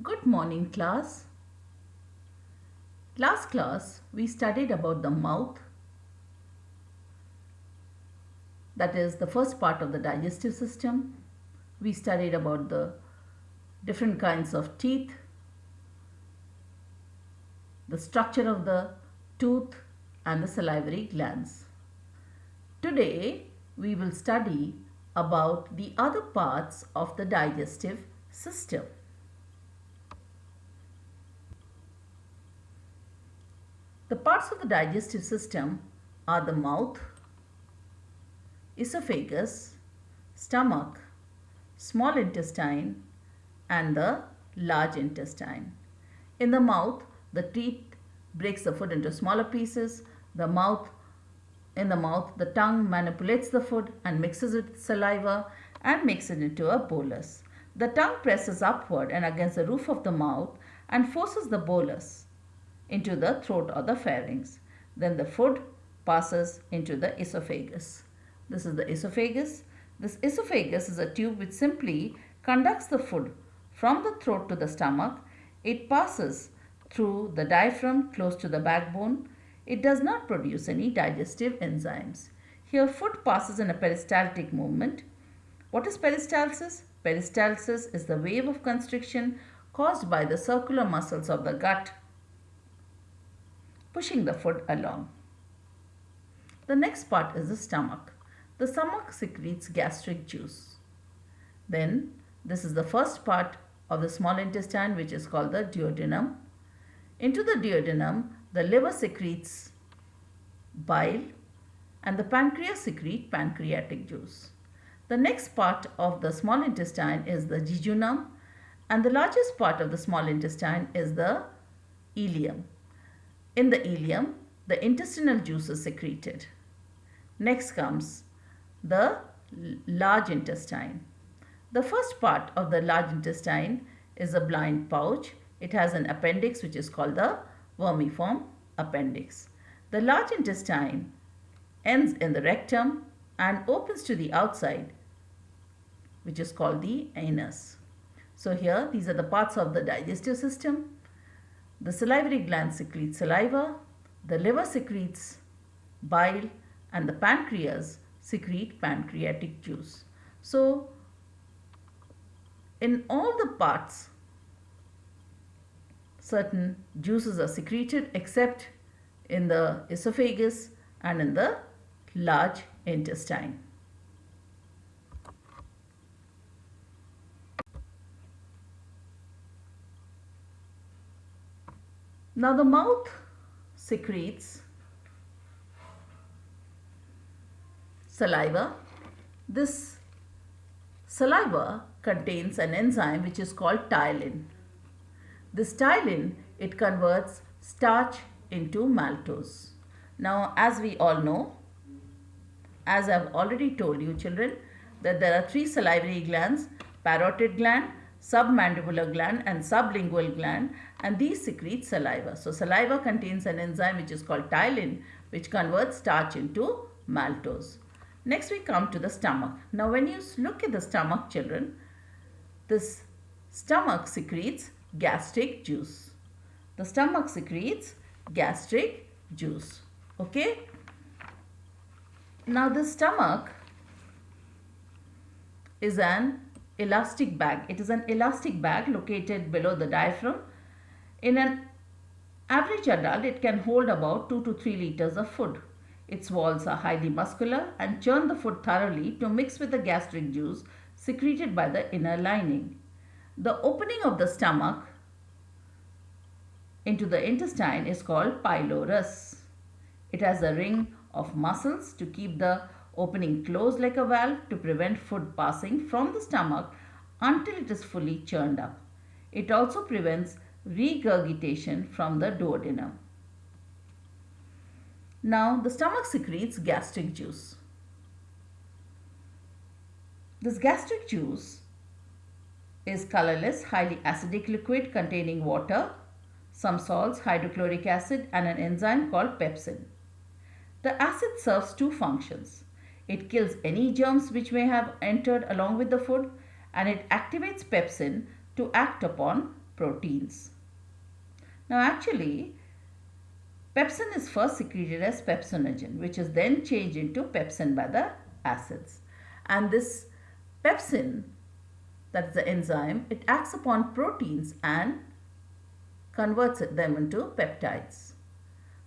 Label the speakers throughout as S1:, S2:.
S1: Good morning, class. Last class, we studied about the mouth, that is the first part of the digestive system. We studied about the different kinds of teeth, the structure of the tooth, and the salivary glands. Today, we will study about the other parts of the digestive system. The parts of the digestive system are the mouth, esophagus, stomach, small intestine, and the large intestine. In the mouth, the teeth breaks the food into smaller pieces. In the mouth, the tongue manipulates the food and mixes it with saliva and makes it into a bolus. The tongue presses upward and against the roof of the mouth and forces the bolus into the throat or the pharynx. Then the food passes into the esophagus. This is the esophagus. This esophagus is a tube which simply conducts the food from the throat to the stomach. It passes through the diaphragm close to the backbone. It does not produce any digestive enzymes. Here food passes in a peristaltic movement. What is peristalsis? Peristalsis is the wave of constriction caused by the circular muscles of the gut pushing the food along. The next part is the stomach. The stomach secretes gastric juice. Then this is the first part of the small intestine, which is called the duodenum. Into the duodenum, the liver secretes bile and the pancreas secrete pancreatic juice. The next part of the small intestine is the jejunum, and the largest part of the small intestine is the ileum. In the ileum, the intestinal juice is secreted. Next comes the large intestine. The first part of the large intestine is a blind pouch. It has an appendix which is called the vermiform appendix. The large intestine ends in the rectum and opens to the outside, which is called the anus. So here these are the parts of the digestive system. The salivary gland secretes saliva, the liver secretes bile, and the pancreas secrete pancreatic juice. So in all the parts, certain juices are secreted except in the esophagus and in the large intestine. Now the mouth secretes saliva. This saliva contains an enzyme which is called ptyalin. This ptyalin, it converts starch into maltose. Now, as we all know, as I've already told you children, that there are three salivary glands: parotid gland, submandibular gland, and sublingual gland, and these secrete saliva. So saliva contains an enzyme which is called ptyalin, which converts starch into maltose. Next we come to the stomach. Now when you look at the stomach children, this stomach secretes gastric juice. The stomach secretes gastric juice. Okay. Now the stomach is an elastic bag. It is an elastic bag located below the diaphragm. In an average adult, it can hold about 2 to 3 liters of food. Its walls are highly muscular and churn the food thoroughly to mix with the gastric juice secreted by the inner lining. The opening of the stomach into the intestine is called pylorus. It has a ring of muscles to keep the opening closed like a valve to prevent food passing from the stomach until it is fully churned up. It also prevents regurgitation from the duodenum. Now the stomach secretes gastric juice. This gastric juice is colorless, highly acidic liquid containing water, some salts, hydrochloric acid, and an enzyme called pepsin. The acid serves two functions. It kills any germs which may have entered along with the food, and it activates pepsin to act upon proteins. Now actually, pepsin is first secreted as pepsinogen, which is then changed into pepsin by the acids. And this pepsin, that is the enzyme, it acts upon proteins and converts them into peptides.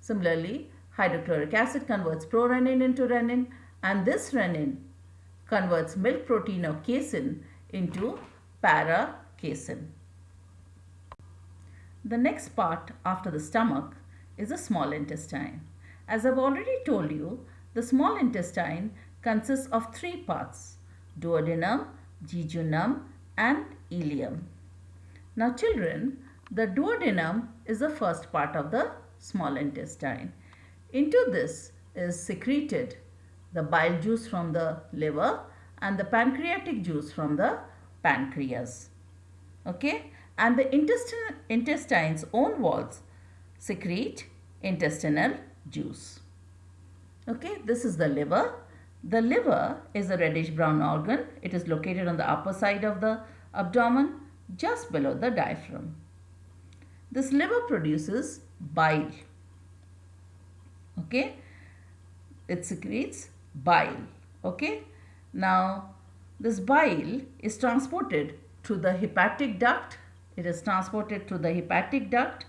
S1: Similarly, hydrochloric acid converts prorenin into renin, and this renin converts milk protein or casein into para-casein. The next part after the stomach is the small intestine. As I've already told you, the small intestine consists of three parts: duodenum, jejunum and ileum. Now children, the duodenum is the first part of the small intestine. Into this is secreted the bile juice from the liver and the pancreatic juice from the pancreas. Okay? And the intestine's own walls secrete intestinal juice. Okay, this is the liver. The liver is a reddish brown organ. It is located on the upper side of the abdomen, just below the diaphragm. This liver produces bile. Okay, it secretes bile. Okay, now this bile is transported through the hepatic duct. It is transported through the hepatic duct,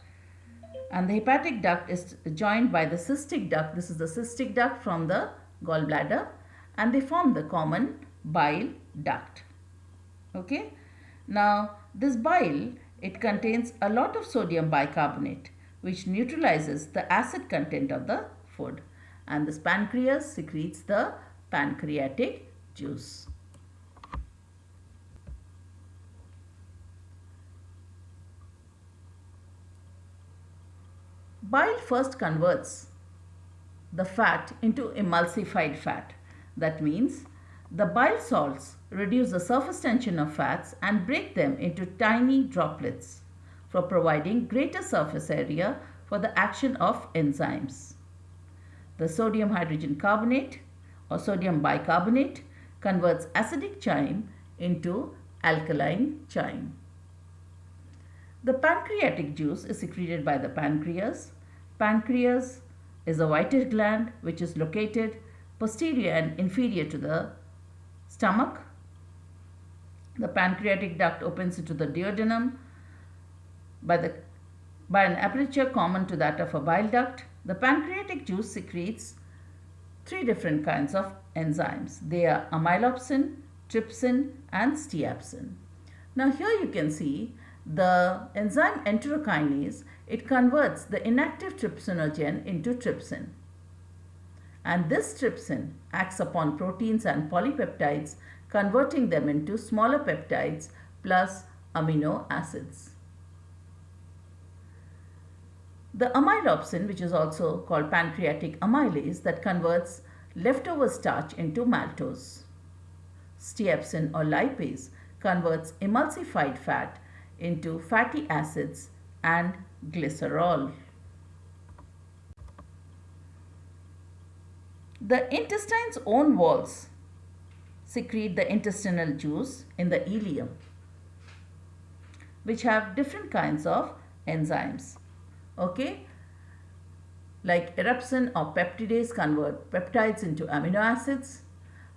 S1: and the hepatic duct is joined by the cystic duct. This is the cystic duct from the gallbladder, and they form the common bile duct. Okay, now this bile, it contains a lot of sodium bicarbonate, which neutralizes the acid content of the food, and this pancreas secretes the pancreatic juice. Bile first converts the fat into emulsified fat. That means the bile salts reduce the surface tension of fats and break them into tiny droplets for providing greater surface area for the action of enzymes. The sodium hydrogen carbonate or sodium bicarbonate converts acidic chyme into alkaline chyme. The pancreatic juice is secreted by the pancreas. Pancreas is a whitish gland which is located posterior and inferior to the stomach. The pancreatic duct opens into the duodenum by an aperture common to that of a bile duct. The pancreatic juice secretes three different kinds of enzymes. They are amylopsin, trypsin and steapsin. Now here you can see the enzyme enterokinase. It converts the inactive trypsinogen into trypsin. And this trypsin acts upon proteins and polypeptides, converting them into smaller peptides plus amino acids. The amylopsin, which is also called pancreatic amylase, that converts leftover starch into maltose. Steapsin or lipase converts emulsified fat into fatty acids and glycerol. The intestine's own walls secrete the intestinal juice in the ileum, which have different kinds of enzymes. Okay, like erepsin or peptidase convert peptides into amino acids.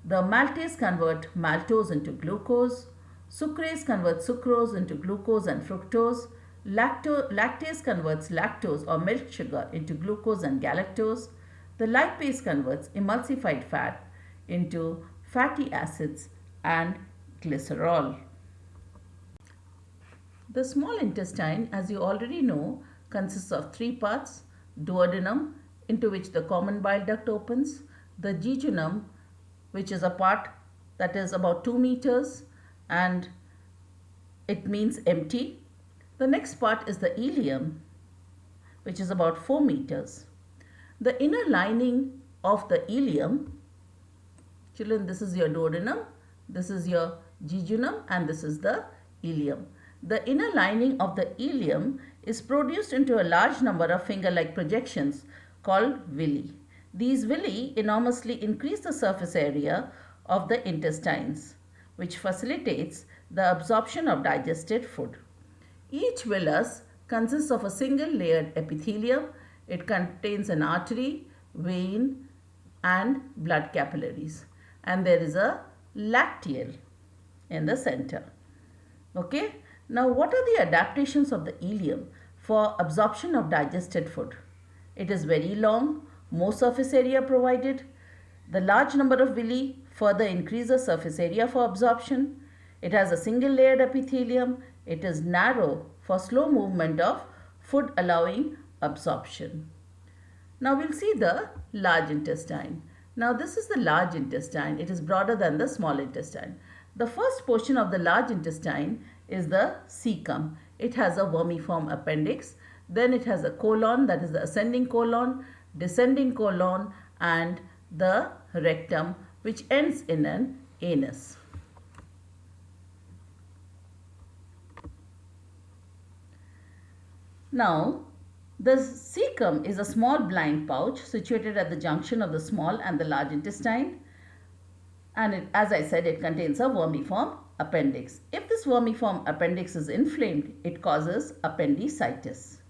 S1: The maltase convert maltose into glucose. Sucrase converts sucrose into glucose and fructose. Lactase converts lactose or milk sugar into glucose and galactose. The lipase converts emulsified fat into fatty acids and glycerol. The small intestine, as you already know, consists of three parts: duodenum, into which the common bile duct opens; the jejunum, which is a part that is about 2 meters and it means empty. The next part is the ileum, which is about 4 meters. The inner lining of the ileum, children, this is your duodenum, this is your jejunum and this is the ileum. The inner lining of the ileum is produced into a large number of finger-like projections called villi. These villi enormously increase the surface area of the intestines, which facilitates the absorption of digested food. Each villus consists of a single layered epithelium. It contains an artery, vein, and blood capillaries. And there is a lacteal in the center. Okay. Now, what are the adaptations of the ileum for absorption of digested food? It is very long, more surface area provided. The large number of villi further increase the surface area for absorption. It has a single layered epithelium. It is narrow for slow movement of food allowing absorption. Now we'll see the large intestine. Now this is the large intestine. It is broader than the small intestine. The first portion of the large intestine is the cecum. It has a vermiform appendix. Then it has a colon, that is the ascending colon, descending colon, and the rectum, which ends in an anus. Now, the cecum is a small blind pouch situated at the junction of the small and the large intestine. And as I said, it contains a vermiform appendix. If this vermiform appendix is inflamed, it causes appendicitis.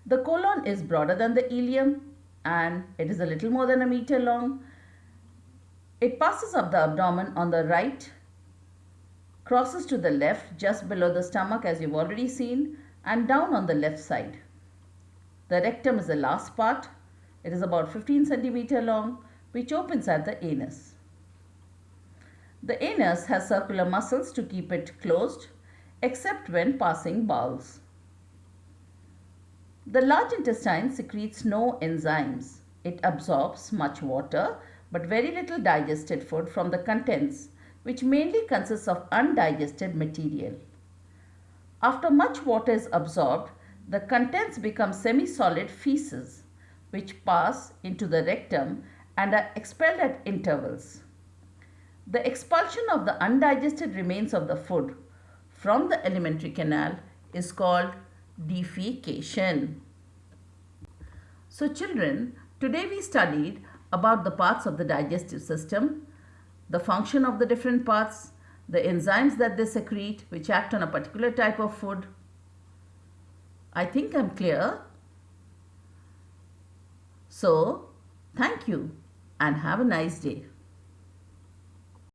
S1: The colon is broader than the ileum and it is a little more than a meter long. It passes up the abdomen on the right, crosses to the left just below the stomach as you've already seen, and down on the left side. The rectum is the last part. It is about 15 centimeter long, which opens at the anus. The anus has circular muscles to keep it closed, except when passing bowels. The large intestine secretes no enzymes. It absorbs much water, but very little digested food from the contents, which mainly consists of undigested material. After much water is absorbed, the contents become semi-solid feces, which pass into the rectum and are expelled at intervals. The expulsion of the undigested remains of the food from the alimentary canal is called defecation. So children, today we studied about the parts of the digestive system, the function of the different parts, the enzymes that they secrete which act on a particular type of food. I think I'm clear. So, thank you and have a nice day.